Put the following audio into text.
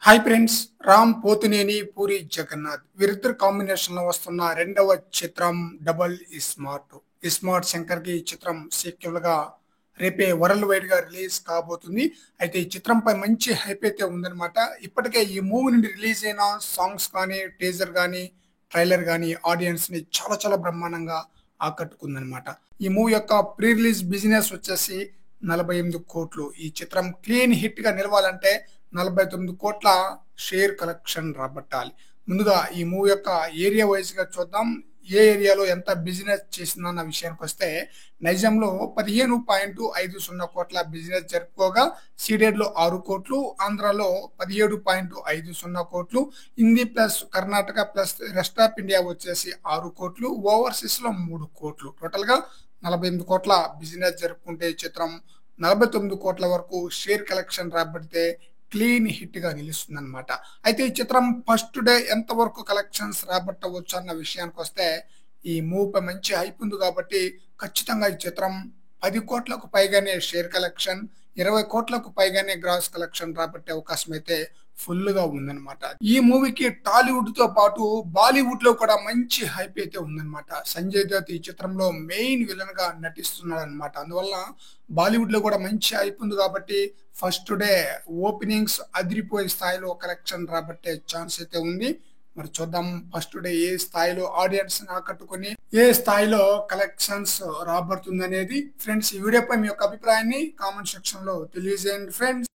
Hi friends, Ram Pothineni, puri Jagannadh వీరిద్దరు combination లో వస్తున్న రెండవ చిత్రం డబల్ స్మార్ట్. స్మార్ట్ శంకర్ కి ఈ చిత్రం సీక్వెల్ గా రేపే వరల్డ్ వైడ్ గా రిలీజ్ కాబోతుంది. అయితే ఈ చిత్రంపై మంచి హైప్ అయితే ఉందన్నమాట. ఇప్పటికే ఈ మూవీ నుండి రిలీజ్ అయిన సాంగ్స్ కానీ, టీజర్ కానీ, ట్రైలర్ కానీ ఆడియన్స్ ని చాలా చాలా బ్రహ్మాండంగా ఆకట్టుకుందనమాట. ఈ మూవీ యొక్క ప్రీ రిలీజ్ బిజినెస్ వచ్చేసి 48 కోట్లు. ఈ చిత్రం క్లీన్ హిట్ గా నిలవాలంటే 49 కోట్ల షేర్ కలెక్షన్ రాబట్టాలి. ముందుగా ఈ మూవీ యొక్క ఏరియా వైజ్ గా చూద్దాం. ఏ ఏరియాలో ఎంత బిజినెస్ చేసిందన్న విషయానికి వస్తే నైజాంలో 15.50 కోట్ల బిజినెస్ జరుపుకోగా, సీడెడ్ లో 6 కోట్లు, ఆంధ్రాలో 17.50 కోట్లు, Hindi plus Karnataka plus rest of India వచ్చేసి 6 కోట్లు, ఓవర్సీస్ లో 3 కోట్లు. టోటల్ గా 48 కోట్ల బిజినెస్ జరుపుకుంటే ఈ చిత్రం 49 కోట్ల వరకు షేర్ కలెక్షన్ రాబడితే క్లీన్ హిట్ గా నిలుస్తుంది అనమాట. అయితే ఈ చిత్రం ఫస్ట్ డే ఎంత వరకు కలెక్షన్స్ రాబట్టవచ్చు అన్న విషయానికి వస్తే ఈ మూవీపై మంచి హైప్ ఉంది కాబట్టి ఖచ్చితంగా ఈ చిత్రం 10 కోట్లకు పైగానే షేర్ కలెక్షన్, 20 కోట్లకు పైగానే గ్రాస్ కలెక్షన్ రాబట్టే అవకాశం అయితే ఫుల్ గా ఉందన్నమాట. ఈ మూవీకి టాలీవుడ్ తో పాటు బాలీవుడ్ లో కూడా మంచి హైప్ అయితే ఉందన్నమాట. సంజయ్ దత్ ఈ చిత్రంలో మెయిన్ విలన్ గా నటిస్తున్నాడు అనమాట. అందువల్ల బాలీవుడ్ లో కూడా మంచి హైప్ ఉంది కాబట్టి ఫస్ట్ డే ఓపెనింగ్స్ అదిరిపోయే స్థాయిలో కలెక్షన్ రాబట్టే ఛాన్స్ అయితే ఉంది. మరి చూద్దాం ఫస్ట్ డే ఏ స్థాయిలో ఆడియన్స్ ఆకట్టుకొని ఏ స్థాయిలో కలెక్షన్స్ రాబడుతుంది అనేది. ఫ్రెండ్స్, ఈ వీడియోపై మీ యొక్క అభిప్రాయాన్ని కామెంట్ సెక్షన్ లో తెలియజేయండి ఫ్రెండ్స్.